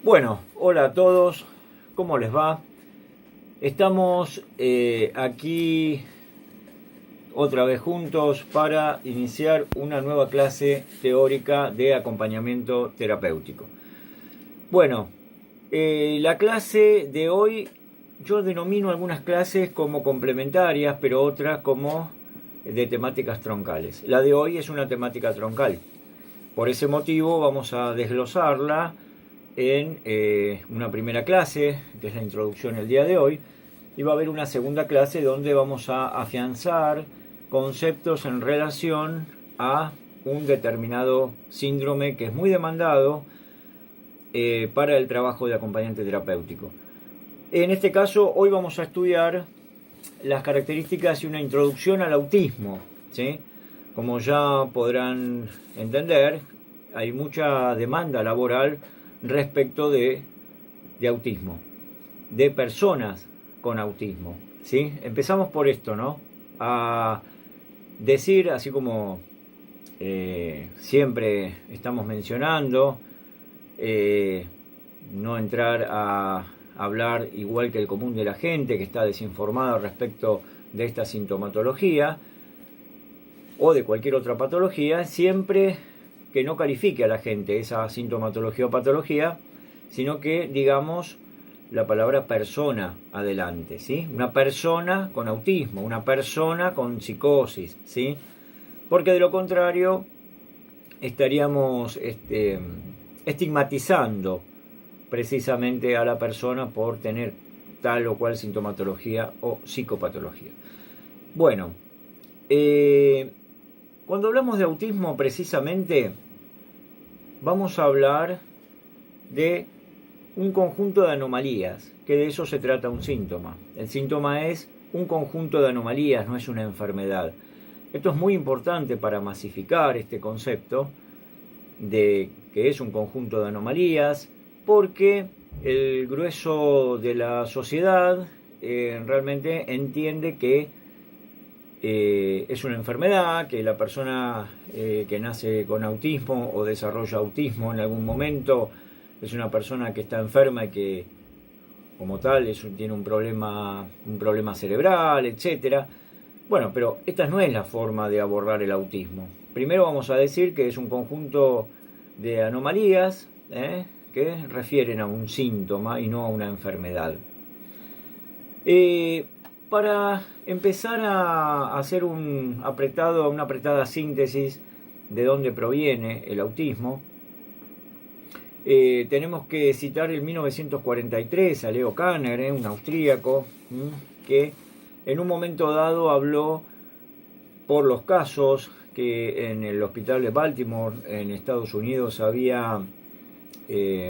Bueno, hola a todos, ¿cómo les va? Estamos aquí otra vez juntos para iniciar una nueva clase teórica de acompañamiento terapéutico. Bueno, la clase de hoy yo denomino algunas clases como complementarias, pero otras como de temáticas troncales. La de hoy es una temática troncal. Por ese motivo vamos a desglosarla en una primera clase, que es la introducción el día de hoy, y va a haber una segunda clase donde vamos a afianzar conceptos en relación a un determinado síndrome que es muy demandado para el trabajo de acompañante terapéutico. En este caso, hoy vamos a estudiar las características y una introducción al autismo, ¿sí? Como ya podrán entender, hay mucha demanda laboral respecto de autismo, de personas con autismo, ¿sí? Empezamos por esto, ¿no? A decir, así como siempre estamos mencionando, no entrar a hablar igual que el común de la gente que está desinformada respecto de esta sintomatología o de cualquier otra patología, siempre que no califique a la gente esa sintomatología o patología, sino que digamos la palabra persona adelante, ¿sí? Una persona con autismo, una persona con psicosis, ¿sí? Porque de lo contrario estaríamos estigmatizando precisamente a la persona por tener tal o cual sintomatología o psicopatología. Bueno, cuando hablamos de autismo precisamente vamos a hablar de un conjunto de anomalías, que de eso se trata un síntoma. El síntoma es un conjunto de anomalías, no es una enfermedad. Esto es muy importante para masificar este concepto de que es un conjunto de anomalías, porque el grueso de la sociedad realmente entiende que es una enfermedad, que la persona que nace con autismo o desarrolla autismo en algún momento es una persona que está enferma y que como tal tiene un problema cerebral, etcétera. Bueno, pero esta no es la forma de abordar el autismo. Primero vamos a decir que es un conjunto de anomalías que refieren a un síntoma y no a una enfermedad. Para empezar a hacer una apretada síntesis de dónde proviene el autismo, tenemos que citar el 1943 a Leo Kanner, un austríaco, que en un momento dado habló por los casos que en el hospital de Baltimore, en Estados Unidos, había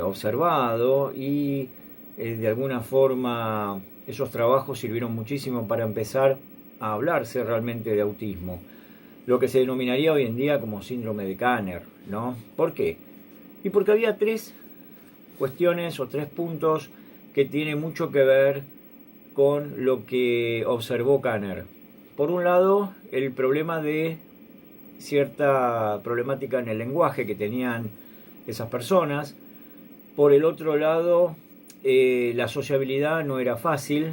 observado y de alguna forma esos trabajos sirvieron muchísimo para empezar a hablarse realmente de autismo, lo que se denominaría hoy en día como síndrome de Kanner, ¿no? ¿Por qué? Y porque había tres cuestiones o tres puntos que tienen mucho que ver con lo que observó Kanner. Por un lado, el problema de cierta problemática en el lenguaje que tenían esas personas. Por el otro lado, la sociabilidad no era fácil,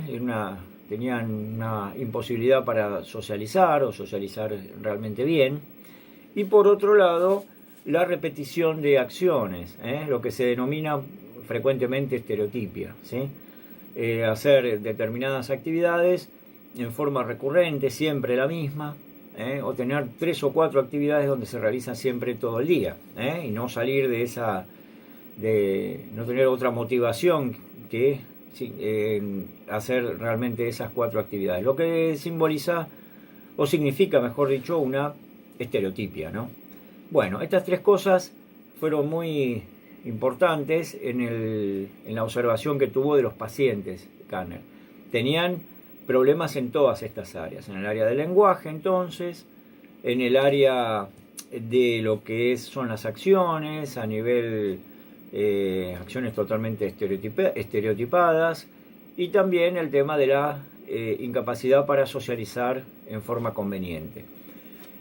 tenían una imposibilidad para socializar o socializar realmente bien. Y por otro lado, la repetición de acciones, lo que se denomina frecuentemente estereotipia, ¿sí? Hacer determinadas actividades en forma recurrente, siempre la misma, o tener 3 o 4 actividades donde se realiza siempre todo el día, y no salir de no tener otra motivación que hacer realmente esas 4 actividades, lo que simboliza o significa, mejor dicho, una estereotipia, ¿no? Bueno, estas tres cosas fueron muy importantes en la observación que tuvo de los pacientes Kanner. Tenían problemas en todas estas áreas, en el área del lenguaje entonces, en el área de lo que son las acciones, a nivel acciones totalmente estereotipadas, y también el tema de la incapacidad para socializar en forma conveniente.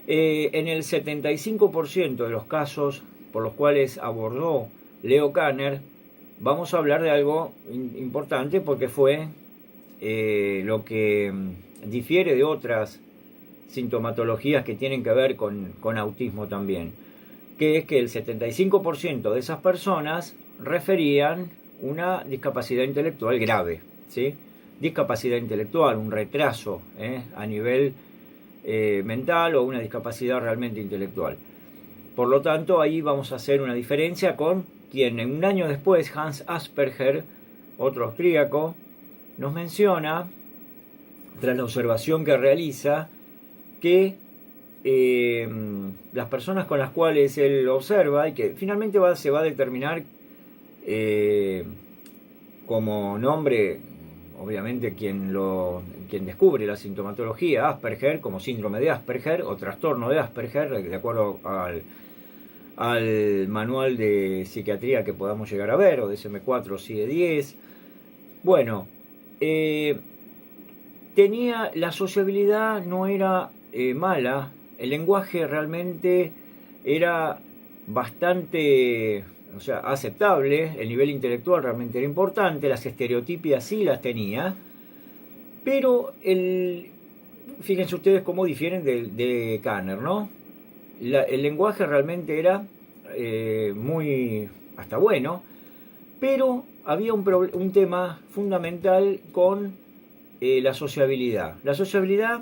En el 75% de los casos por los cuales abordó Leo Kanner, vamos a hablar de algo importante porque fue lo que difiere de otras sintomatologías que tienen que ver con autismo también, que es que el 75% de esas personas referían una discapacidad intelectual grave, ¿sí? Discapacidad intelectual, un retraso a nivel mental o una discapacidad realmente intelectual. Por lo tanto, ahí vamos a hacer una diferencia con quien un año después, Hans Asperger, otro austríaco, nos menciona, tras la observación que realiza, que las personas con las cuales él observa y que finalmente se va a determinar como nombre, obviamente quien descubre la sintomatología Asperger como síndrome de Asperger o trastorno de Asperger, de acuerdo al manual de psiquiatría que podamos llegar a ver, o DSM-4 o CIE-10. Bueno, la sociabilidad no era mala, el lenguaje realmente era bastante, o sea, aceptable, el nivel intelectual realmente era importante, las estereotipias sí las tenía, pero fíjense ustedes cómo difieren de Kanner, ¿no? El lenguaje realmente era muy, hasta bueno, pero había un tema fundamental con la sociabilidad. La sociabilidad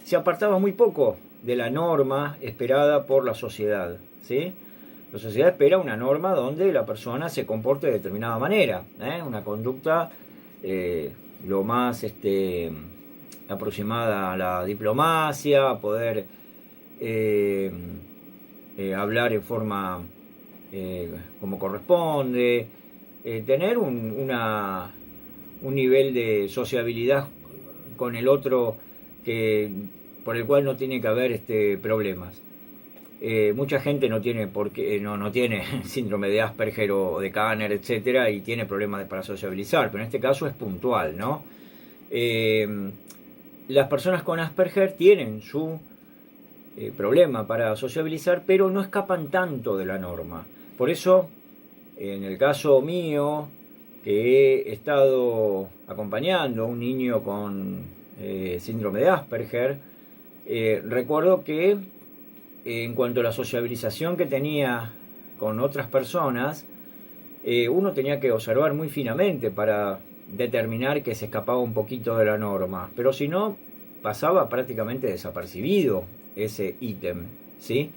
se apartaba muy poco de la norma esperada por la sociedad, ¿sí? La sociedad espera una norma donde la persona se comporte de determinada manera, una conducta lo más aproximada a la diplomacia, a poder hablar en forma como corresponde, tener un nivel de sociabilidad con el otro por el cual no tiene que haber problemas. Mucha gente no tiene no tiene síndrome de Asperger o de Kanner, etcétera, y tiene problemas para sociabilizar, pero en este caso es puntual, ¿no? Las personas con Asperger tienen su problema para sociabilizar, pero no escapan tanto de la norma. Por eso, en el caso mío, que he estado acompañando a un niño con síndrome de Asperger, recuerdo que en cuanto a la sociabilización que tenía con otras personas, uno tenía que observar muy finamente para determinar que se escapaba un poquito de la norma, pero si no, pasaba prácticamente desapercibido ese ítem, ¿sí?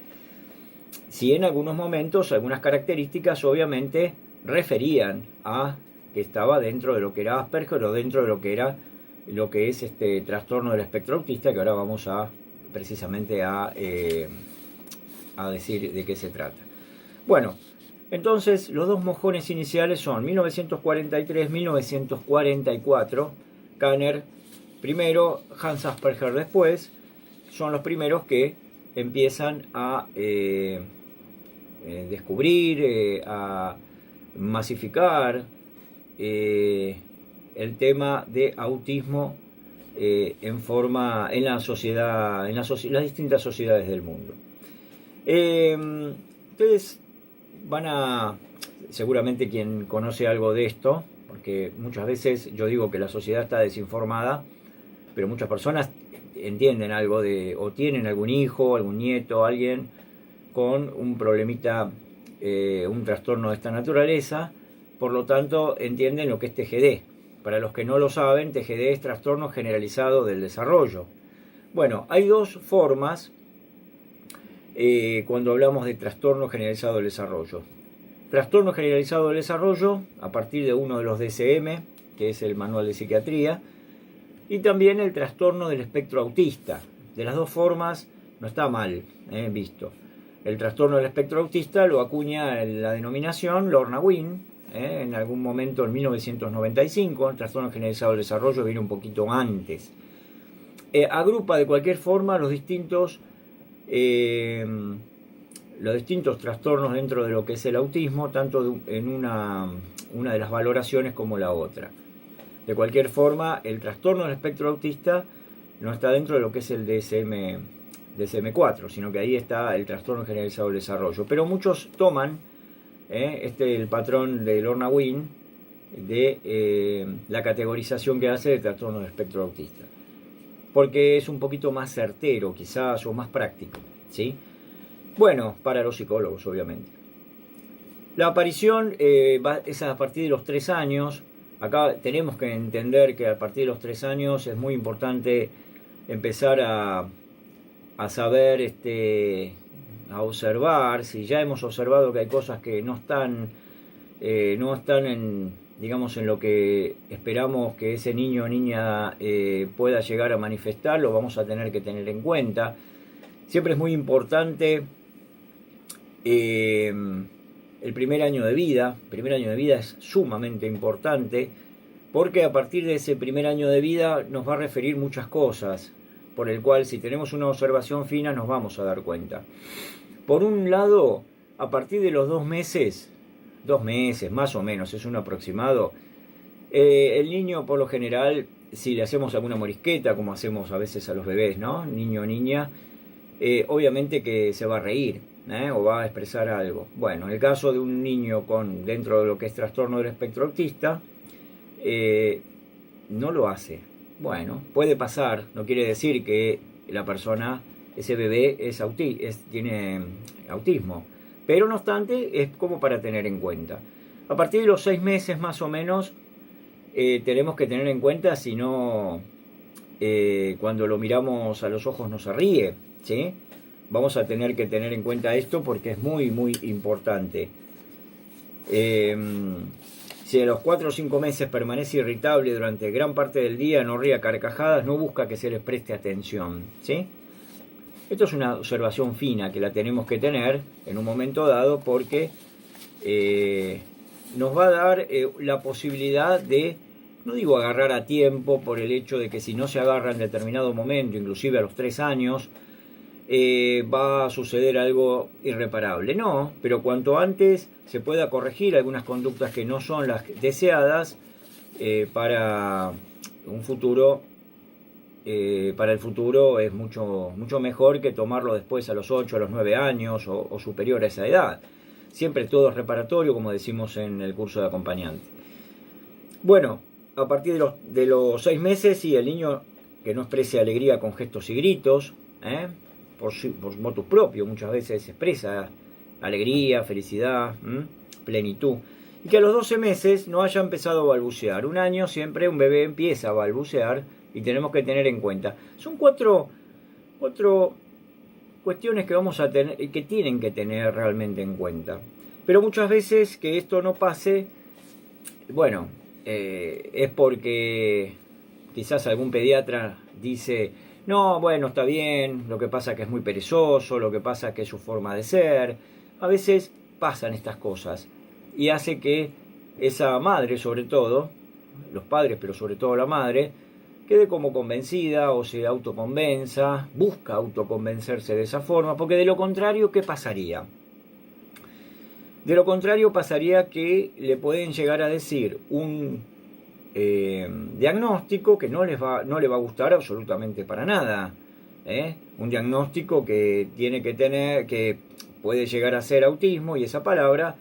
Si en algunos momentos algunas características obviamente referían a que estaba dentro de lo que era Asperger o dentro de lo que es este trastorno del espectro autista, que ahora vamos precisamente a decir de qué se trata. Bueno, entonces los dos mojones iniciales son 1943-1944, Kanner primero, Hans Asperger después, son los primeros que empiezan a descubrir, a masificar el tema de autismo en la sociedad, en las distintas sociedades del mundo. Ustedes seguramente quien conoce algo de esto, porque muchas veces yo digo que la sociedad está desinformada, pero muchas personas entienden algo o tienen algún hijo, algún nieto, alguien con un problemita, un trastorno de esta naturaleza, por lo tanto entienden lo que es TGD. Para los que no lo saben, TGD es trastorno generalizado del desarrollo. Bueno, hay dos formas cuando hablamos de trastorno generalizado del desarrollo. Trastorno generalizado del desarrollo, a partir de uno de los DSM, que es el manual de psiquiatría, y también el trastorno del espectro autista. De las dos formas no está mal visto. El trastorno del espectro autista lo acuña en la denominación Lorna Wynn, en algún momento en 1995. El trastorno generalizado del desarrollo viene un poquito antes. Agrupa de cualquier forma los distintos trastornos dentro de lo que es el autismo, tanto en una de las valoraciones como la otra. De cualquier forma, el trastorno del espectro autista no está dentro de lo que es el DSM-4, sino que ahí está el trastorno generalizado del desarrollo. Pero muchos toman el patrón de Lorna Wynn de la categorización que hace de trastorno del espectro autista, porque es un poquito más certero quizás o más práctico, ¿sí? Bueno, para los psicólogos obviamente. La aparición es a partir de los 3 años. Acá tenemos que entender que a partir de los 3 años es muy importante empezar a saber, a observar. Si ya hemos observado que hay cosas que no están en, digamos, en lo que esperamos que ese niño o niña pueda llegar a manifestar, lo vamos a tener que tener en cuenta. Siempre es muy importante el primer año de vida. El primer año de vida es sumamente importante porque a partir de ese primer año de vida nos va a referir muchas cosas, por el cual si tenemos una observación fina nos vamos a dar cuenta. Por un lado, a partir de los 2 meses más o menos, es un aproximado, el niño por lo general, si le hacemos alguna morisqueta, como hacemos a veces a los bebés, ¿no? Niño o niña, obviamente que se va a reír, o va a expresar algo. Bueno, en el caso de un niño dentro de lo que es trastorno del espectro autista, no lo hace. Bueno, puede pasar, no quiere decir que la persona, ese bebé tiene autismo, pero no obstante es como para tener en cuenta. A partir de los 6 meses más o menos tenemos que tener en cuenta, si no, cuando lo miramos a los ojos no se ríe, ¿sí? Vamos a tener que tener en cuenta esto porque es muy muy importante. Si a los 4 o 5 meses permanece irritable durante gran parte del día, no ríe a carcajadas, no busca que se les preste atención, ¿sí? Esto es una observación fina que la tenemos que tener en un momento dado porque nos va a dar la posibilidad de, no digo agarrar a tiempo por el hecho de que si no se agarra en determinado momento, inclusive a los 3 años, va a suceder algo irreparable. No, pero cuanto antes se pueda corregir algunas conductas que no son las deseadas para un futuro, para el futuro es mucho mejor que tomarlo después a los 8, a los 9 años o superior a esa edad. Siempre todo es reparatorio, como decimos en el curso de acompañante. Bueno, a partir de los 6 meses, y el niño que no exprese alegría con gestos y gritos, por motus propio, muchas veces expresa alegría, felicidad, plenitud. Y que a los 12 meses no haya empezado a balbucear. 1 año siempre un bebé empieza a balbucear y tenemos que tener en cuenta. Son cuatro cuestiones que vamos a tener, que tienen que tener realmente en cuenta. Pero muchas veces que esto no pase, bueno, es porque quizás algún pediatra dice: no, bueno, está bien, lo que pasa es que es muy perezoso, lo que pasa es que es su forma de ser. A veces pasan estas cosas y hace que esa madre, sobre todo, los padres, pero sobre todo la madre, quede como convencida o se autoconvenza, busca autoconvencerse de esa forma, porque de lo contrario, ¿qué pasaría? De lo contrario pasaría que le pueden llegar a decir un diagnóstico que no le va a gustar absolutamente para nada. Un diagnóstico que tiene que tener, que puede llegar a ser autismo, y esa palabra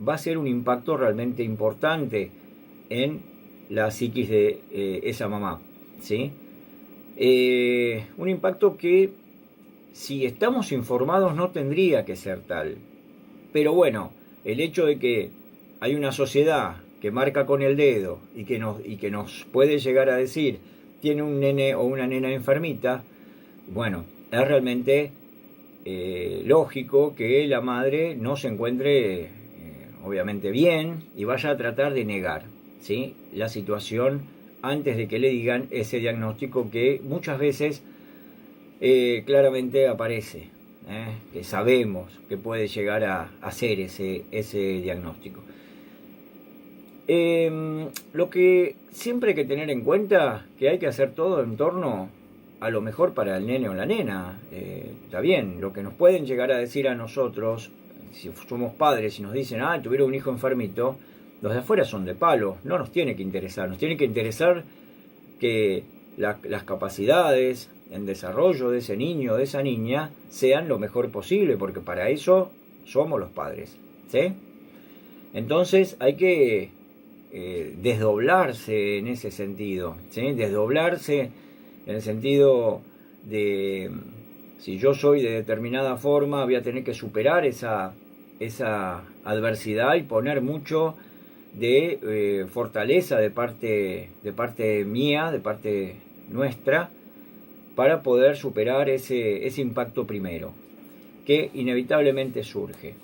va a ser un impacto realmente importante en la psiquis de esa mamá, ¿sí? Un impacto que, si estamos informados, no tendría que ser tal. Pero bueno, el hecho de que hay una sociedad que marca con el dedo y que nos puede llegar a decir tiene un nene o una nena enfermita, bueno, es realmente lógico que la madre no se encuentre obviamente bien y vaya a tratar de negar, ¿sí?, la situación antes de que le digan ese diagnóstico que muchas veces claramente aparece, que sabemos que puede llegar a ser ese diagnóstico. Lo que siempre hay que tener en cuenta, que hay que hacer todo en torno a lo mejor para el nene o la nena. Está bien, lo que nos pueden llegar a decir a nosotros, si somos padres y nos dicen: tuvieron un hijo enfermito, los de afuera son de palo, no nos tiene que interesar. Nos tiene que interesar que las capacidades en desarrollo de ese niño o de esa niña sean lo mejor posible, porque para eso somos los padres, ¿sí? Entonces hay que desdoblarse en ese sentido, ¿sí? Desdoblarse en el sentido de, si yo soy de determinada forma, voy a tener que superar esa adversidad y poner mucho de fortaleza de parte mía, de parte nuestra, para poder superar ese impacto primero, que inevitablemente surge.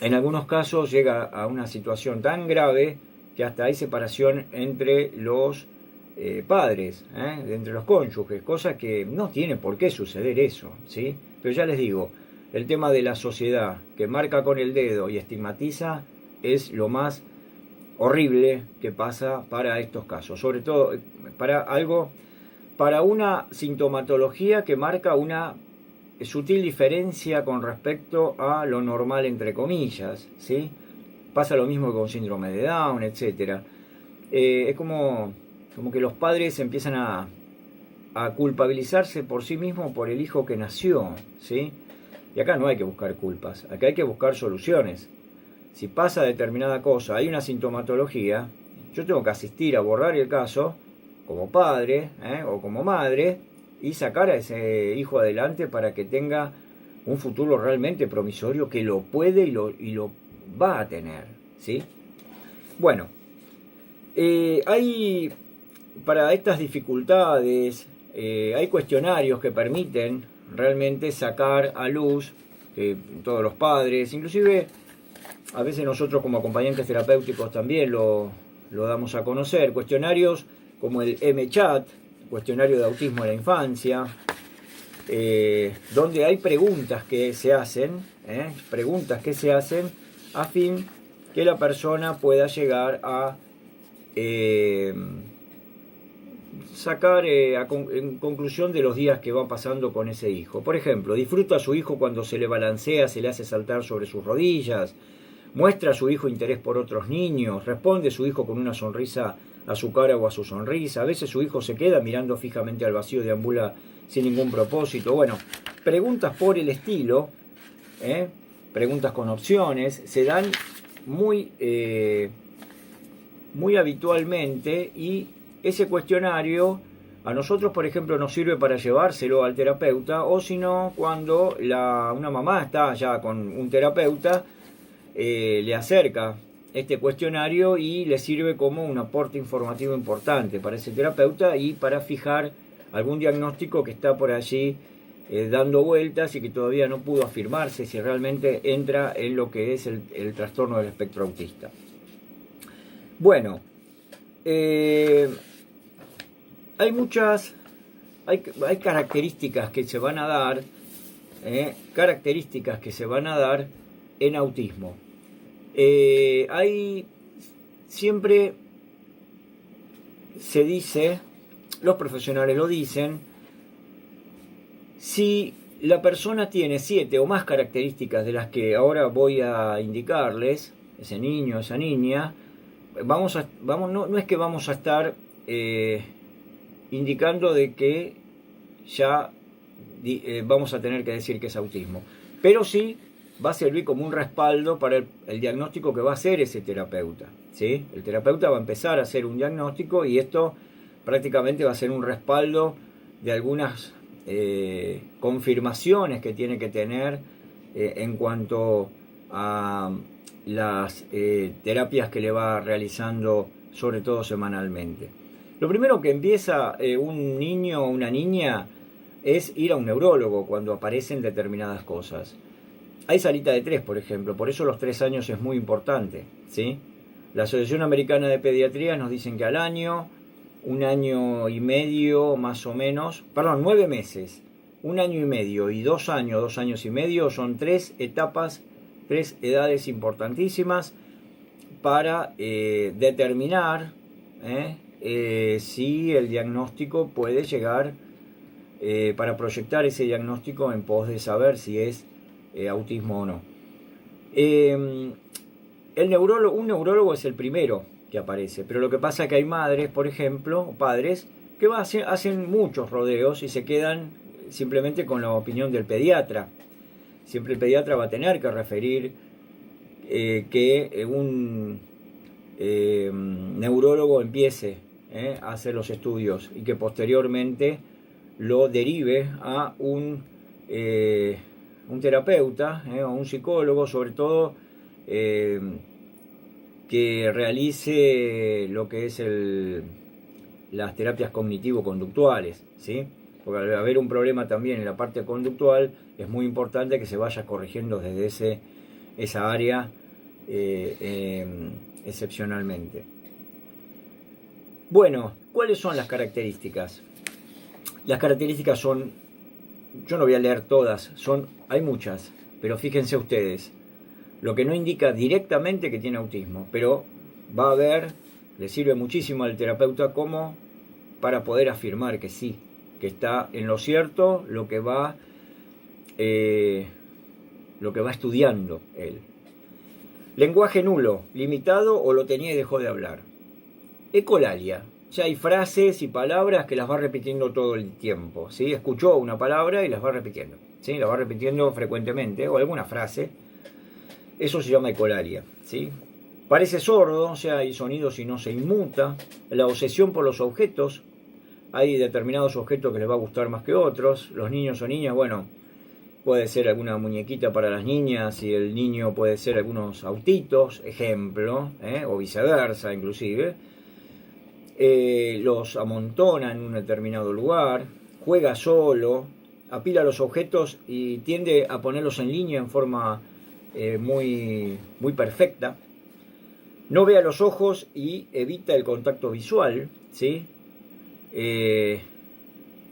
En algunos casos llega a una situación tan grave que hasta hay separación entre los padres, entre los cónyuges, cosa que no tiene por qué suceder eso, ¿sí? Pero ya les digo, el tema de la sociedad que marca con el dedo y estigmatiza es lo más horrible que pasa para estos casos, sobre todo para una sintomatología que marca una sutil diferencia con respecto a lo normal, entre comillas, ¿sí? Pasa lo mismo con síndrome de Down, etc. Es como que los padres empiezan a culpabilizarse por sí mismos por el hijo que nació, ¿sí? Y acá no hay que buscar culpas, acá hay que buscar soluciones. Si pasa determinada cosa, hay una sintomatología, yo tengo que asistir a abordar el caso como padre o como madre y sacar a ese hijo adelante para que tenga un futuro realmente promisorio, que lo puede y lo va a tener, ¿sí? Bueno, hay para estas dificultades, hay cuestionarios que permiten realmente sacar a luz todos los padres, inclusive a veces nosotros como acompañantes terapéuticos también lo damos a conocer, cuestionarios como el M-Chat, cuestionario de autismo en la infancia, donde hay preguntas que se hacen a fin que la persona pueda llegar a sacar en conclusión de los días que va pasando con ese hijo. Por ejemplo, disfruta a su hijo cuando se le balancea, se le hace saltar sobre sus rodillas, muestra a su hijo interés por otros niños, responde su hijo con una sonrisa a su cara o a su sonrisa. A veces su hijo se queda mirando fijamente al vacío, deambula sin ningún propósito. Bueno, preguntas por el estilo, preguntas con opciones, se dan muy habitualmente, y ese cuestionario a nosotros, por ejemplo, nos sirve para llevárselo al terapeuta, o si no, cuando una mamá está ya con un terapeuta, le acerca este cuestionario y le sirve como un aporte informativo importante para ese terapeuta y para fijar algún diagnóstico que está por allí dando vueltas y que todavía no pudo afirmarse si realmente entra en lo que es el trastorno del espectro autista. Bueno, hay características que se van a dar, en autismo. Siempre se dice, los profesionales lo dicen, si la persona tiene 7 o más características de las que ahora voy a indicarles, ese niño, esa niña, no es que vamos a estar indicando de que ya vamos a tener que decir que es autismo, pero sí va a servir como un respaldo para el diagnóstico que va a hacer ese terapeuta, ¿sí? El terapeuta va a empezar a hacer un diagnóstico y esto prácticamente va a ser un respaldo de algunas confirmaciones que tiene que tener en cuanto a las terapias que le va realizando, sobre todo semanalmente. Lo primero que empieza un niño o una niña es ir a un neurólogo cuando aparecen determinadas cosas. Hay salita de 3, por ejemplo, por eso los 3 años es muy importante, ¿sí? La Asociación Americana de Pediatría nos dicen que al año, 1 año y medio más o menos, 9 meses, 1 año y medio y 2 años, 2 años y medio, son 3 etapas, 3 edades importantísimas para determinar si el diagnóstico puede llegar, para proyectar ese diagnóstico en pos de saber si es autismo o no. Un neurólogo es el primero que aparece, pero lo que pasa es que hay madres, por ejemplo, padres, que hacen muchos rodeos y se quedan simplemente con la opinión del pediatra. Siempre el pediatra va a tener que referir que neurólogo empiece a hacer los estudios y que posteriormente lo derive a un terapeuta o un psicólogo, sobre todo que realice lo que es las terapias cognitivo-conductuales, ¿sí? Porque al haber un problema también en la parte conductual, es muy importante que se vaya corrigiendo desde esa área excepcionalmente. Bueno, ¿cuáles son las características? Las características son, yo no voy a leer todas, hay muchas, pero fíjense ustedes, lo que no indica directamente que tiene autismo, pero va a ver, le sirve muchísimo al terapeuta como para poder afirmar que sí, que está en lo cierto lo que va estudiando él. Lenguaje nulo, limitado o lo tenía y dejó de hablar. Ecolalia, ya hay frases y palabras que las va repitiendo todo el tiempo, ¿sí? Escuchó una palabra y las va repitiendo, ¿sí? Las va repitiendo frecuentemente, o alguna frase. Eso se llama ecolalia, ¿sí? Parece sordo, o sea, hay sonidos y no se inmuta. La obsesión por los objetos, hay determinados objetos que les va a gustar más que otros. Los niños o niñas, bueno, puede ser alguna muñequita para las niñas y el niño puede ser algunos autitos, ejemplo, o viceversa inclusive. Los amontona en un determinado lugar, juega solo, apila los objetos y tiende a ponerlos en línea en forma muy perfecta. No ve a los ojos y evita el contacto visual, ¿sí?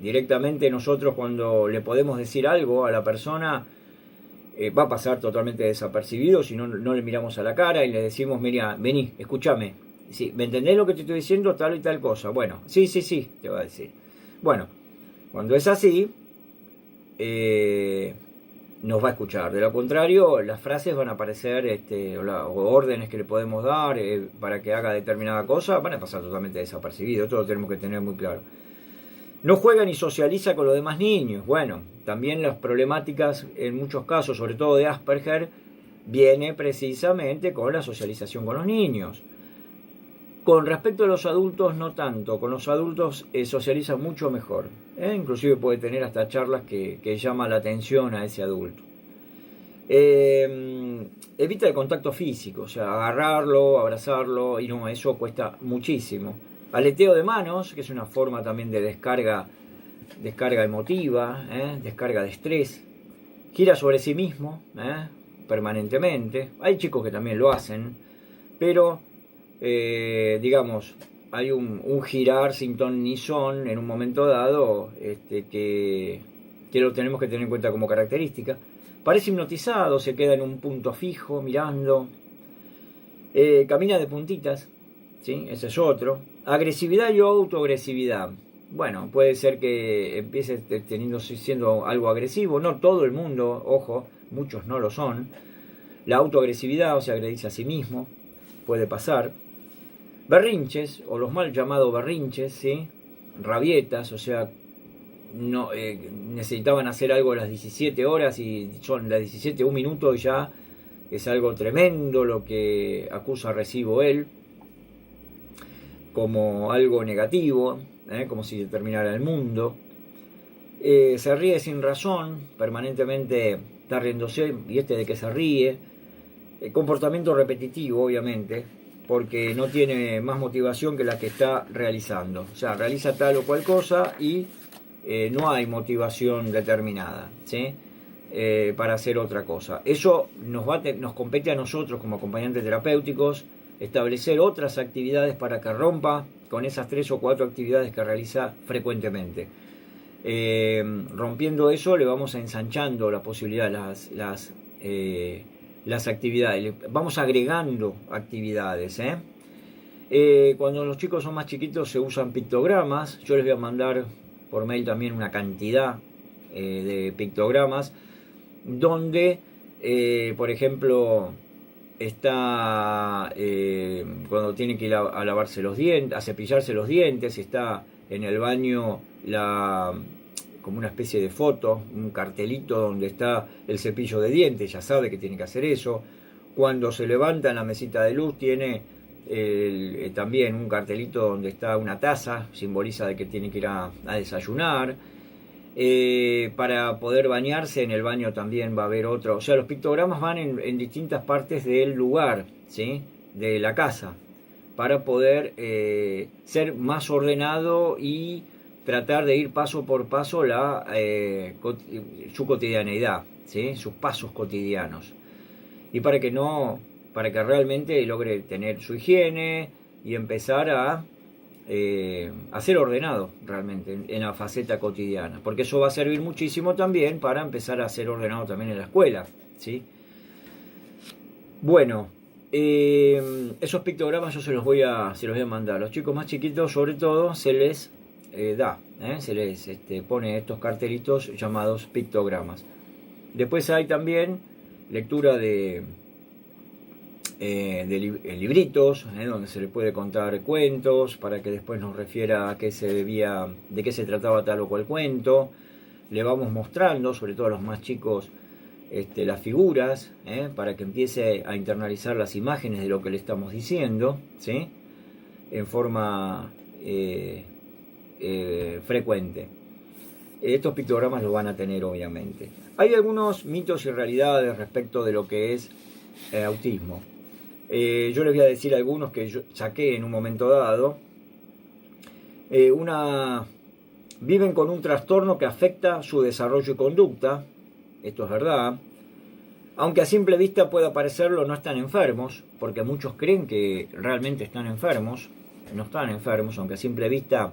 Directamente nosotros cuando le podemos decir algo a la persona va a pasar totalmente desapercibido si no le miramos a la cara y le decimos, mira, vení, escúchame, ¿sí? ¿Me entendés lo que te estoy diciendo? Tal y tal cosa. Bueno, sí, te va a decir. Bueno, cuando es así, nos va a escuchar. De lo contrario, las frases van a aparecer, o órdenes que le podemos dar para que haga determinada cosa, van a pasar totalmente desapercibidos. Esto lo tenemos que tener muy claro. No juega ni socializa con los demás niños. Bueno, también las problemáticas, en muchos casos, sobre todo de Asperger, viene precisamente con la socialización con los niños. Con respecto a los adultos, no tanto. Con los adultos socializa mucho mejor. Inclusive puede tener hasta charlas que llama la atención a ese adulto. Evita el contacto físico, o sea, agarrarlo, abrazarlo, y no, eso cuesta muchísimo. Aleteo de manos, que es una forma también de descarga emotiva, descarga de estrés. Gira sobre sí mismo, permanentemente. Hay chicos que también lo hacen, pero digamos, hay un girar sin ton ni son en un momento dado que lo tenemos que tener en cuenta como característica. Parece hipnotizado, se queda en un punto fijo, mirando. Camina de puntitas, ¿sí? Ese es otro. Agresividad y autoagresividad. Bueno, puede ser que empiece siendo algo agresivo. No todo el mundo, ojo, muchos no lo son. La autoagresividad, o sea, agredirse a sí mismo, puede pasar. Berrinches, o los mal llamados berrinches, ¿sí? Rabietas, o sea, no necesitaban hacer algo a las 17 horas y son las 17, un minuto y ya es algo tremendo lo que acusa recibo él como algo negativo, como si se terminara el mundo. Se ríe sin razón, permanentemente está riéndose, y de que se ríe. Comportamiento repetitivo, obviamente, porque no tiene más motivación que la que está realizando. O sea, realiza tal o cual cosa y no hay motivación determinada, ¿sí? Para hacer otra cosa. Eso nos compete a nosotros como acompañantes terapéuticos establecer otras actividades para que rompa con esas 3 o 4 actividades que realiza frecuentemente. Rompiendo eso le vamos ensanchando la posibilidad, las actividades, vamos agregando actividades. Cuando los chicos son más chiquitos se usan pictogramas. Yo les voy a mandar por mail también una cantidad de pictogramas donde, por ejemplo, está cuando tiene que ir a lavarse los dientes, a cepillarse los dientes, está en el baño como una especie de foto, un cartelito donde está el cepillo de dientes, ya sabe que tiene que hacer eso. Cuando se levanta en la mesita de luz tiene También un cartelito donde está una taza, simboliza de que tiene que ir a desayunar. Para poder bañarse, en el baño también va a haber otro. O sea, los pictogramas van en distintas partes del lugar, ¿sí? De la casa, para poder ser más ordenado y tratar de ir paso por paso su cotidianeidad, ¿sí? Sus pasos cotidianos. Y para que realmente logre tener su higiene y empezar a ser ordenado realmente en la faceta cotidiana, porque eso va a servir muchísimo también para empezar a ser ordenado también en la escuela, ¿sí? Bueno, esos pictogramas yo se los voy a mandar. A los chicos más chiquitos, sobre todo, se les se les pone estos cartelitos llamados pictogramas. Después hay también lectura de libritos, donde se le puede contar cuentos, para que después nos refiera a qué de qué se trataba tal o cual cuento. Le vamos mostrando, sobre todo a los más chicos, las figuras, para que empiece a internalizar las imágenes de lo que le estamos diciendo, ¿sí? En forma frecuente. Estos pictogramas los van a tener, obviamente. Hay algunos mitos y realidades respecto de lo que es autismo. Yo les voy a decir algunos que yo saqué en un momento dado. Viven con un trastorno que afecta su desarrollo y conducta. Esto es verdad. Aunque a simple vista pueda parecerlo, no están enfermos, porque muchos creen que realmente están enfermos. No están enfermos, aunque a simple vista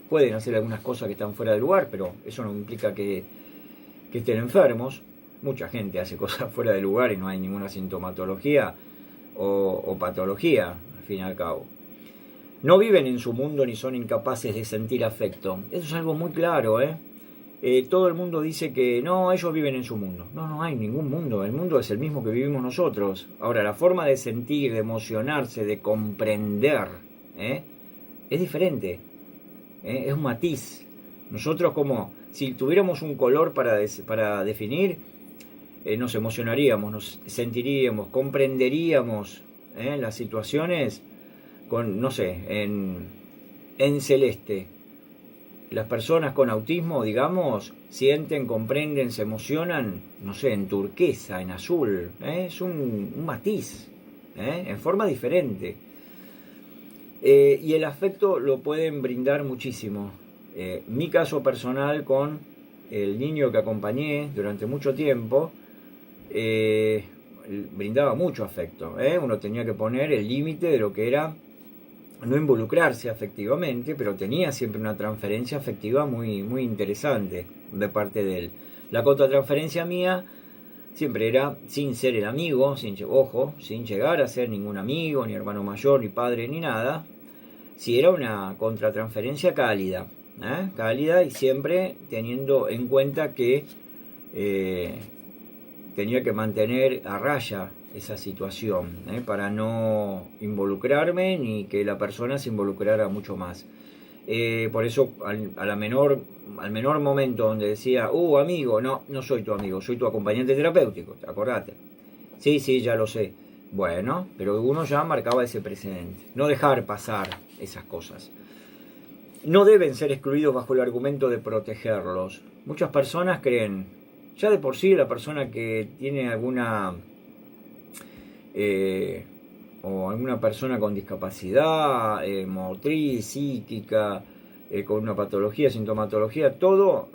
pueden hacer algunas cosas que están fuera de lugar, pero eso no implica que estén enfermos. Mucha gente hace cosas fuera de lugar y no hay ninguna sintomatología o patología, al fin y al cabo. No viven en su mundo ni son incapaces de sentir afecto. Eso es algo muy claro, todo el mundo dice que no, ellos viven en su mundo. No hay ningún mundo. El mundo es el mismo que vivimos nosotros. Ahora, la forma de sentir, de emocionarse, de comprender, es diferente. Es un matiz. Nosotros, como si tuviéramos un color para definir, nos emocionaríamos, nos sentiríamos, comprenderíamos las situaciones con, no sé, en celeste. Las personas con autismo, digamos, sienten, comprenden, se emocionan, no sé, en turquesa, en azul. Es un matiz, en forma diferente. Y el afecto lo pueden brindar muchísimo. Mi caso personal con el niño que acompañé durante mucho tiempo, brindaba mucho afecto. Uno tenía que poner el límite de lo que era no involucrarse afectivamente, pero tenía siempre una transferencia afectiva muy, muy interesante de parte de él. La contratransferencia mía siempre era sin ser el amigo, sin llegar a ser ningún amigo, ni hermano mayor, ni padre, ni nada. Si era una contratransferencia cálida, cálida, y siempre teniendo en cuenta que tenía que mantener a raya esa situación, para no involucrarme ni que la persona se involucrara mucho más. Por eso al menor momento donde decía, amigo, no soy tu amigo, soy tu acompañante terapéutico, acordate. Sí, ya lo sé. Bueno, pero uno ya marcaba ese precedente. No dejar pasar esas cosas. No deben ser excluidos bajo el argumento de protegerlos. Muchas personas creen, ya de por sí la persona que tiene alguna o alguna persona con discapacidad motriz, psíquica, con una patología, sintomatología, todo,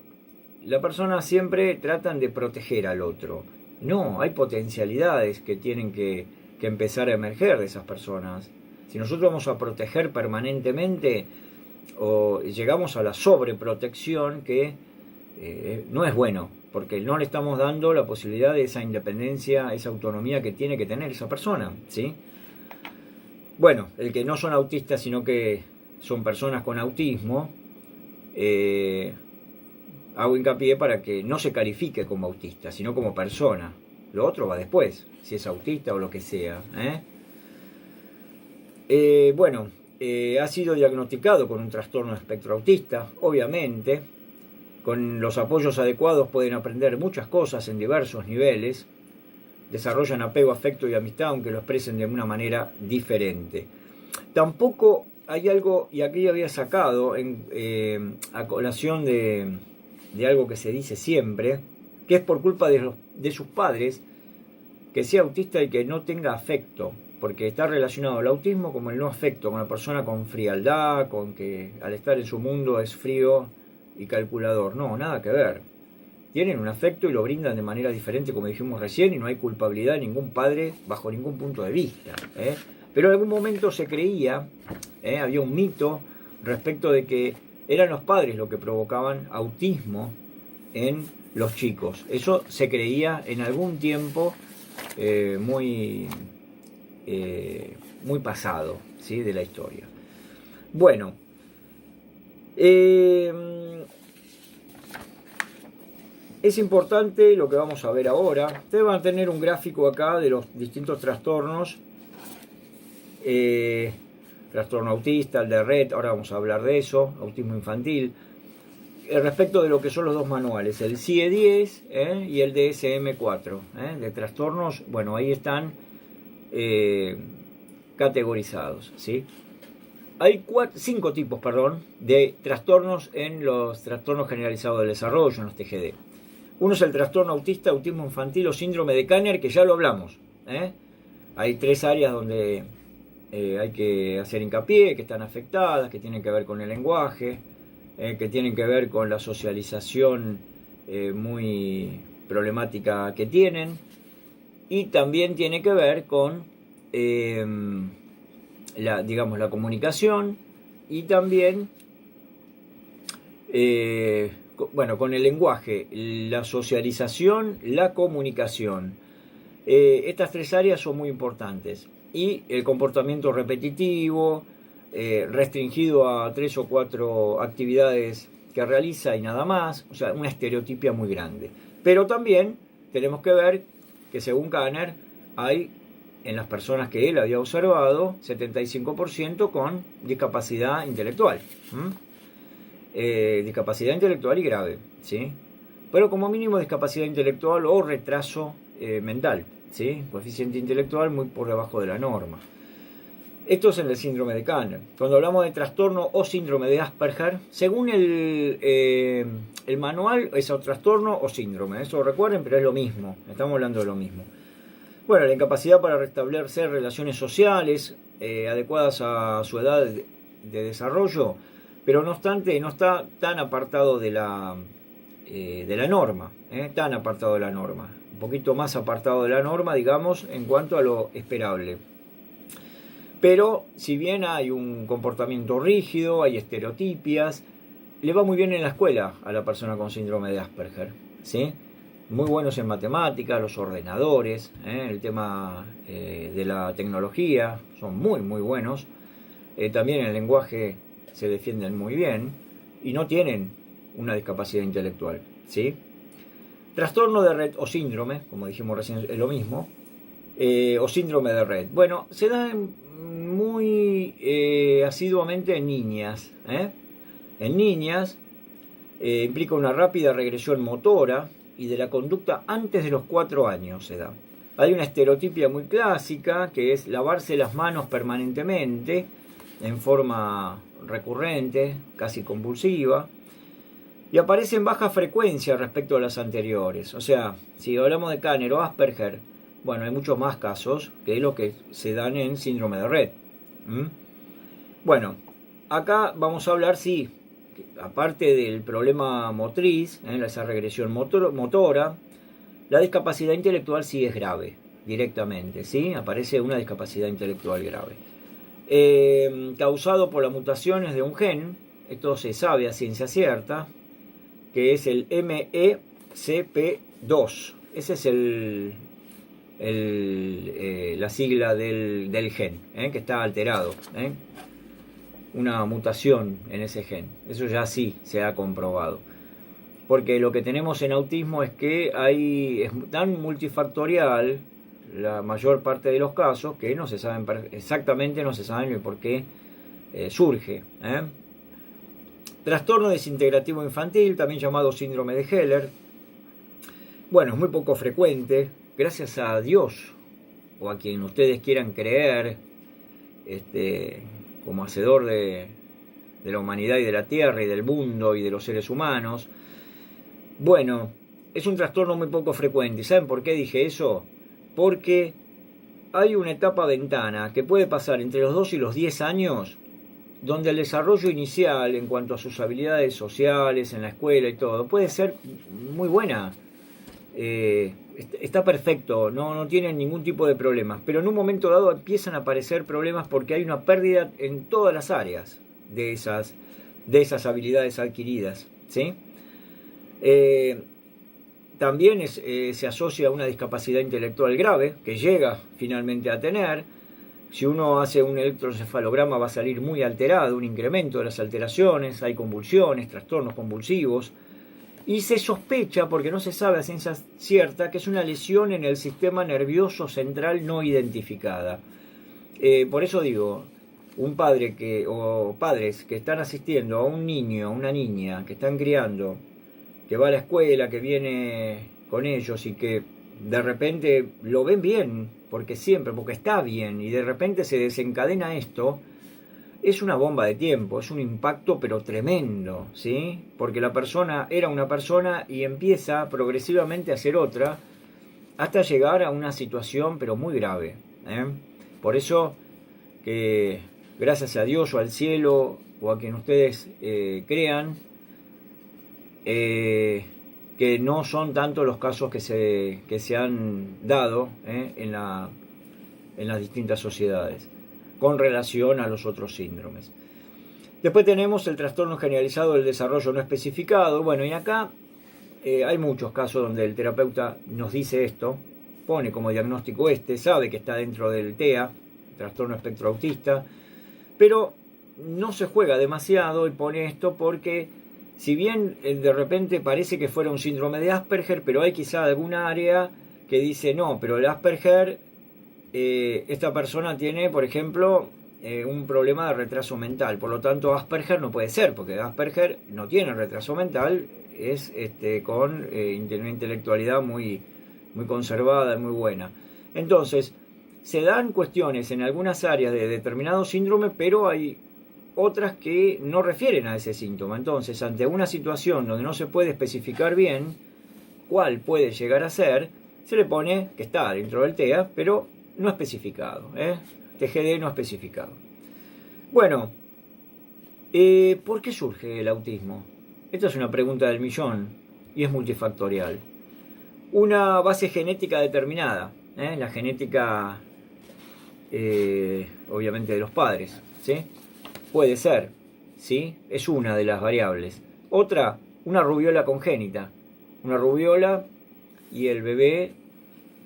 la persona siempre tratan de proteger al otro. No, hay potencialidades que tienen que empezar a emerger de esas personas. Si nosotros vamos a proteger permanentemente, o llegamos a la sobreprotección, que no es bueno, porque no le estamos dando la posibilidad de esa independencia, esa autonomía que tiene que tener esa persona, ¿sí? Bueno, el que no son autistas, sino que son personas con autismo, hago hincapié para que no se califique como autista, sino como persona. Lo otro va después, si es autista o lo que sea. Ha sido diagnosticado con un trastorno de espectro autista, obviamente. Con los apoyos adecuados pueden aprender muchas cosas en diversos niveles. Desarrollan apego, afecto y amistad, aunque lo expresen de una manera diferente. Tampoco hay algo, y aquí había sacado a colación de algo que se dice siempre, que es por culpa de sus padres, que sea autista y que no tenga afecto, porque está relacionado el autismo como el no afecto, con una persona con frialdad, con que al estar en su mundo es frío y calculador. No, nada que ver. Tienen un afecto y lo brindan de manera diferente, como dijimos recién, y no hay culpabilidad de ningún padre bajo ningún punto de vista. Pero en algún momento se creía, había un mito respecto de que eran los padres los que provocaban autismo en los chicos. Eso se creía en algún tiempo muy, muy pasado, ¿sí?, de la historia. Bueno, es importante lo que vamos a ver ahora. Ustedes van a tener un gráfico acá de los distintos trastornos. Trastorno autista, el de Rett, ahora vamos a hablar de eso, autismo infantil. Respecto de lo que son los dos manuales, el CIE-10 y el DSM-4, de trastornos, bueno, ahí están categorizados, ¿sí? Hay 5 tipos, de trastornos en los trastornos generalizados del desarrollo, en los TGD. Uno es el trastorno autista, autismo infantil o síndrome de Kanner, que ya lo hablamos. Hay 3 áreas donde hay que hacer hincapié, que están afectadas, que tienen que ver con el lenguaje, que tienen que ver con la socialización muy problemática que tienen, y también tiene que ver con la comunicación, y también con el lenguaje, la socialización, la comunicación. Estas 3 áreas son muy importantes. Y el comportamiento repetitivo, restringido a 3 o 4 actividades que realiza y nada más, o sea, una estereotipia muy grande. Pero también tenemos que ver que según Kanner hay en las personas que él había observado 75% con discapacidad intelectual. Discapacidad intelectual y grave, ¿sí? Pero como mínimo discapacidad intelectual o retraso mental, ¿sí? Coeficiente intelectual muy por debajo de la norma. Esto es en el síndrome de Kanner. Cuando hablamos de trastorno o síndrome de Asperger, según el manual es un trastorno o síndrome. Eso recuerden, pero es lo mismo. Estamos hablando de lo mismo. Bueno, la incapacidad para restablecer relaciones sociales adecuadas a su edad de desarrollo, pero no obstante no está tan apartado de la norma, tan apartado de la norma. Un poquito más apartado de la norma, digamos, en cuanto a lo esperable. Pero si bien hay un comportamiento rígido, hay estereotipias, le va muy bien en la escuela a la persona con síndrome de Asperger, ¿sí? Muy buenos en matemáticas, los ordenadores, el tema de la tecnología, son muy muy buenos. También en el lenguaje se defienden muy bien y no tienen una discapacidad intelectual, ¿sí? Trastorno de Rett o síndrome, como dijimos recién, es lo mismo, o síndrome de Rett. Bueno, se da muy asiduamente en niñas. En niñas implica una rápida regresión motora y de la conducta antes de los 4 años se da. Hay una estereotipia muy clásica que es lavarse las manos permanentemente en forma recurrente, casi convulsiva, y aparece en baja frecuencia respecto a las anteriores. O sea, si hablamos de Kanner o Asperger, bueno, hay muchos más casos que lo que se dan en síndrome de Rett. Bueno, acá vamos a hablar, sí, aparte del problema motriz, esa regresión motora, la discapacidad intelectual sí es grave, directamente, ¿sí? Aparece una discapacidad intelectual grave. Causado por las mutaciones de un gen, esto se sabe a ciencia cierta, que es el MECP2. Ese es la sigla del gen, que está alterado. Una mutación en ese gen. Eso ya sí se ha comprobado. Porque lo que tenemos en autismo es que es tan multifactorial la mayor parte de los casos que no se saben exactamente, no se saben por qué surge. Trastorno desintegrativo infantil, también llamado síndrome de Heller. Bueno, es muy poco frecuente, gracias a Dios, o a quien ustedes quieran creer, como hacedor de la humanidad y de la tierra y del mundo y de los seres humanos. Bueno, es un trastorno muy poco frecuente. ¿Y saben por qué dije eso? Porque hay una etapa ventana que puede pasar entre los 2 y los 10 años, donde el desarrollo inicial en cuanto a sus habilidades sociales en la escuela y todo puede ser muy buena. Está perfecto, no tienen ningún tipo de problemas, pero en un momento dado empiezan a aparecer problemas porque hay una pérdida en todas las áreas de esas habilidades adquiridas, ¿sí? También se asocia a una discapacidad intelectual grave que llega finalmente a tener. Si uno hace un electroencefalograma va a salir muy alterado, un incremento de las alteraciones, hay convulsiones, trastornos convulsivos. Y se sospecha, porque no se sabe a ciencia cierta, que es una lesión en el sistema nervioso central no identificada. Por eso digo, un padre o padres que están asistiendo a un niño, a una niña, que están criando, que va a la escuela, que viene con ellos y que de repente lo ven bien, porque está bien, y de repente se desencadena esto, es una bomba de tiempo, es un impacto pero tremendo, ¿sí? Porque la persona era una persona y empieza progresivamente a ser otra hasta llegar a una situación pero muy grave, ¿eh? Por eso que gracias a Dios o al cielo o a quien ustedes crean, que no son tantos los casos que se han dado en las distintas sociedades con relación a los otros síndromes. Después tenemos el trastorno generalizado del desarrollo no especificado. Bueno, y acá hay muchos casos donde el terapeuta nos dice esto, pone como diagnóstico sabe que está dentro del TEA, trastorno espectro autista, pero no se juega demasiado y pone esto porque si bien de repente parece que fuera un síndrome de Asperger, pero hay quizá alguna área que dice no, pero el Asperger, esta persona tiene, por ejemplo, un problema de retraso mental, por lo tanto Asperger no puede ser, porque Asperger no tiene retraso mental, es con una intelectualidad muy, muy conservada y muy buena. Entonces, se dan cuestiones en algunas áreas de determinado síndrome, pero hay otras que no refieren a ese síntoma. Entonces, ante una situación donde no se puede especificar bien cuál puede llegar a ser, se le pone que está dentro del TEA, pero no especificado, TGD no especificado. Bueno, ¿por qué surge el autismo? Esta es una pregunta del millón y es multifactorial. Una base genética determinada, la genética obviamente de los padres, ¿sí? Puede ser, ¿sí? Es una de las variables. Otra, una rubiola congénita. Una rubiola y el bebé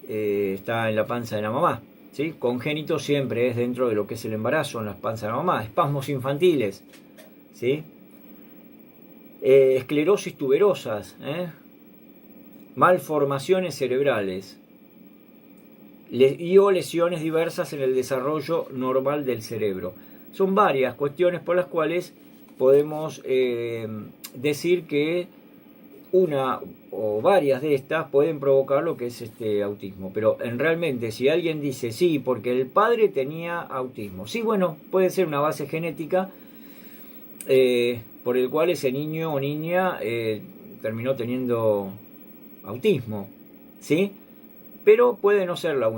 está en la panza de la mamá, ¿sí? Congénito siempre es dentro de lo que es el embarazo, en las panzas de la mamá. Espasmos infantiles, ¿sí? Esclerosis tuberosas, malformaciones cerebrales o lesiones diversas en el desarrollo normal del cerebro. Son varias cuestiones por las cuales podemos decir que una o varias de estas pueden provocar lo que es autismo. Pero realmente si alguien dice sí, porque el padre tenía autismo, sí, bueno, puede ser una base genética por el cual ese niño o niña terminó teniendo autismo, ¿sí? Pero puede no ser lo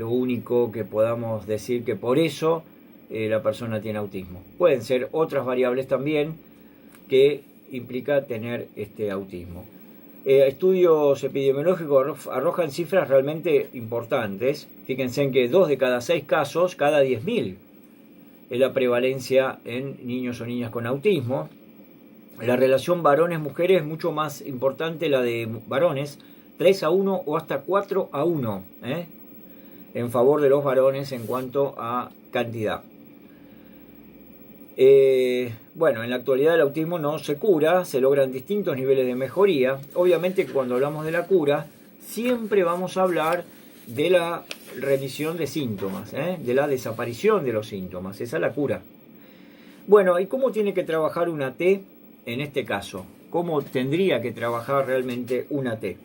único que podamos decir que por eso la persona tiene autismo. Pueden ser otras variables también que implica tener autismo. Estudios epidemiológicos arrojan cifras realmente importantes. Fíjense en que 2 de cada 6 casos, cada 10.000, es la prevalencia en niños o niñas con autismo. La relación varones-mujeres es mucho más importante, la de varones, 3-1 o hasta 4-1, en favor de los varones en cuanto a cantidad. Bueno, en la actualidad el autismo no se cura, se logran distintos niveles de mejoría. Obviamente cuando hablamos de la cura, siempre vamos a hablar de la remisión de síntomas, de la desaparición de los síntomas. Esa es la cura. Bueno, ¿y cómo tiene que trabajar una T en este caso? ¿Cómo tendría que trabajar realmente una T?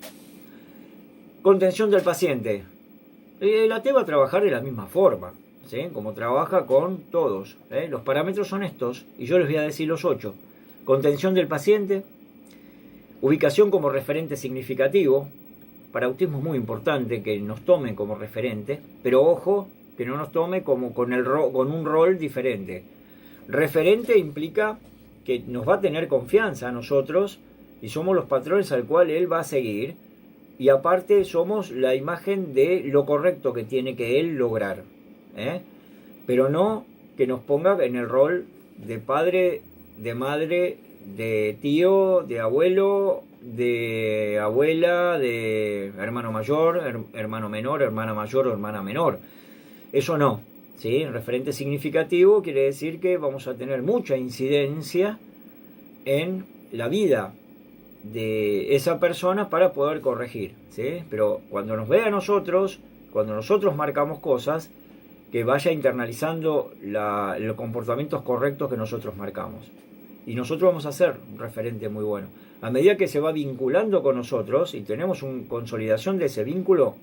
Contención del paciente. La T va a trabajar de la misma forma. ¿sí? Como trabaja con todos. Los parámetros son estos, y yo les voy a decir los 8. Contención del paciente, ubicación como referente significativo. Para autismo es muy importante que nos tomen como referente, pero ojo, que no nos tome como con un rol diferente. Referente implica que nos va a tener confianza a nosotros y somos los patrones al cual él va a seguir, y aparte somos la imagen de lo correcto que tiene que él lograr, pero no que nos ponga en el rol de padre, de madre, de tío, de abuelo, de abuela, de hermano mayor, hermano menor, hermana mayor o hermana menor. Eso no, ¿sí? Referente significativo quiere decir que vamos a tener mucha incidencia en la vida de esa persona para poder corregir, ¿sí? Pero cuando nos ve a nosotros, cuando nosotros marcamos cosas, que vaya internalizando los comportamientos correctos que nosotros marcamos. Y nosotros vamos a ser un referente muy bueno. A medida que se va vinculando con nosotros y tenemos una consolidación de ese vínculo,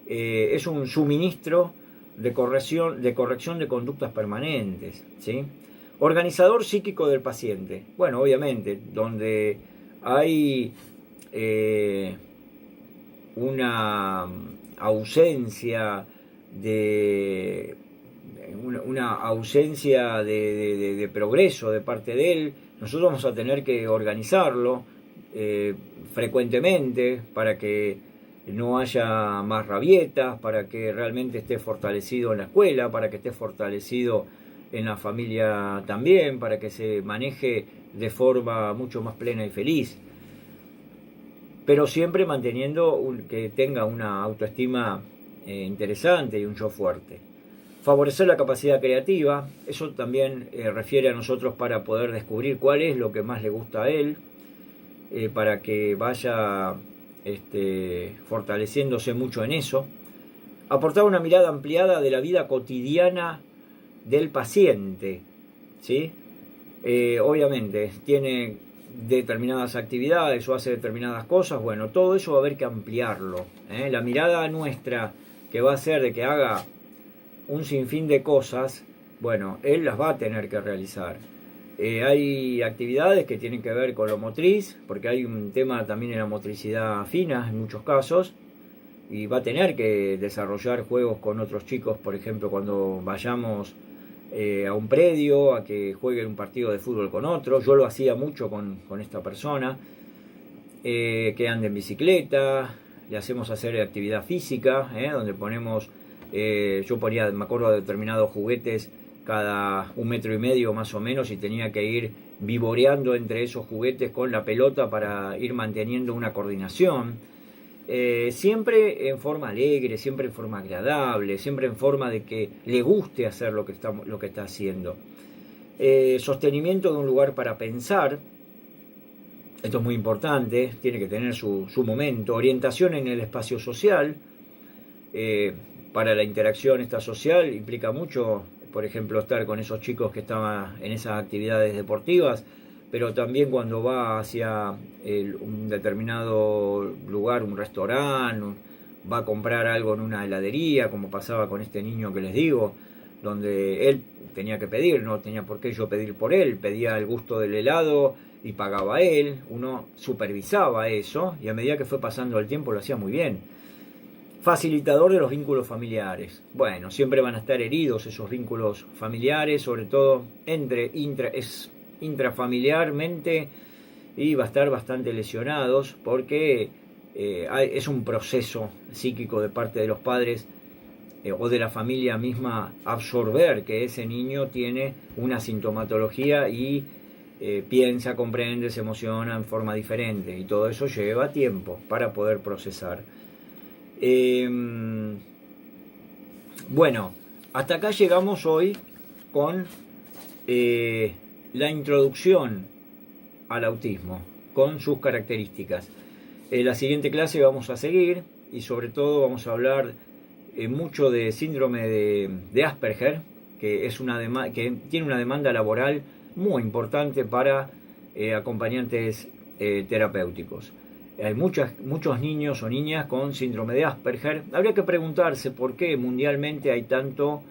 es un suministro de corrección de conductas permanentes, ¿sí? Organizador psíquico del paciente. Bueno, obviamente, donde hay una ausencia de progreso de parte de él, nosotros vamos a tener que organizarlo frecuentemente para que no haya más rabietas, para que realmente esté fortalecido en la escuela, para que esté fortalecido en la familia también, para que se maneje de forma mucho más plena y feliz, pero siempre manteniendo que tenga una autoestima interesante y un yo fuerte. Favorecer la capacidad creativa, eso también refiere a nosotros para poder descubrir cuál es lo que más le gusta a él, para que vaya fortaleciéndose mucho en eso. Aportar una mirada ampliada de la vida cotidiana del paciente, ¿sí? Obviamente tiene determinadas actividades o hace determinadas cosas, bueno, todo eso va a haber que ampliarlo, la mirada nuestra, que va a ser de que haga un sinfín de cosas, bueno, él las va a tener que realizar. Hay actividades que tienen que ver con lo motriz, porque hay un tema también en la motricidad fina en muchos casos, y va a tener que desarrollar juegos con otros chicos, por ejemplo, cuando vayamos a un predio, a que juegue un partido de fútbol con otro. Yo lo hacía mucho con esta persona, que ande en bicicleta, le hacemos hacer actividad física, donde ponemos, yo ponía, me acuerdo, de determinados juguetes cada 1,5 metros más o menos, y tenía que ir vivoreando entre esos juguetes con la pelota para ir manteniendo una coordinación. Siempre en forma alegre, siempre en forma agradable, siempre en forma de que le guste hacer lo que está haciendo. Sostenimiento de un lugar para pensar, esto es muy importante, tiene que tener su momento. Orientación en el espacio social, para la interacción esta social implica mucho, por ejemplo, estar con esos chicos que estaban en esas actividades deportivas, pero también cuando va hacia un determinado lugar, un restaurante, va a comprar algo en una heladería, como pasaba con este niño que les digo, donde él tenía que pedir, no tenía por qué yo pedir por él, pedía el gusto del helado y pagaba él, uno supervisaba eso, y a medida que fue pasando el tiempo lo hacía muy bien. Facilitador de los vínculos familiares. Bueno, siempre van a estar heridos esos vínculos familiares, sobre todo intrafamiliarmente, y va a estar bastante lesionados porque es un proceso psíquico de parte de los padres o de la familia misma, absorber que ese niño tiene una sintomatología y piensa, comprende, se emociona en forma diferente, y todo eso lleva tiempo para poder procesar. Bueno, hasta acá llegamos hoy con la introducción al autismo, con sus características. En la siguiente clase vamos a seguir, y sobre todo vamos a hablar mucho de síndrome de Asperger, que tiene una demanda laboral muy importante para acompañantes terapéuticos. Hay muchos niños o niñas con síndrome de Asperger. Habría que preguntarse por qué mundialmente hay tanto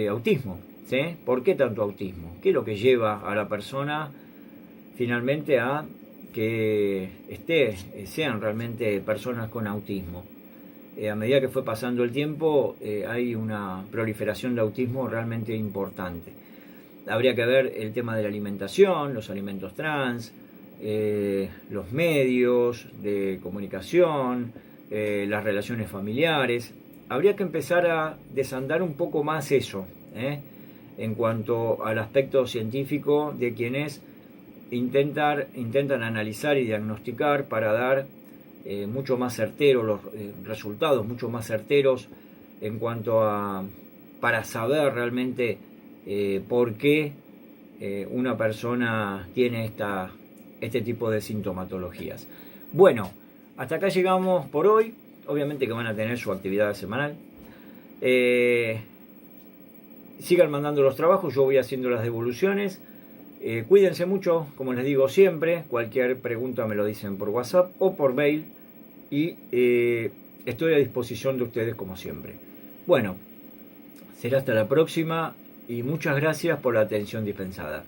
autismo, ¿sí? ¿Por qué tanto autismo? ¿Qué es lo que lleva a la persona finalmente a que sean realmente personas con autismo? A medida que fue pasando el tiempo, hay una proliferación de autismo realmente importante. Habría que ver el tema de la alimentación, los alimentos trans, los medios de comunicación, las relaciones familiares. Habría que empezar a desandar un poco más eso, en cuanto al aspecto científico de quienes intentan analizar y diagnosticar para dar mucho más certeros los resultados, mucho más certeros en cuanto a para saber realmente por qué una persona tiene este tipo de sintomatologías. Bueno, hasta acá llegamos por hoy. Obviamente que van a tener su actividad semanal. Sigan mandando los trabajos, yo voy haciendo las devoluciones. Cuídense mucho, como les digo siempre. Cualquier pregunta me lo dicen por WhatsApp o por mail. Y estoy a disposición de ustedes como siempre. Bueno, será hasta la próxima y muchas gracias por la atención dispensada.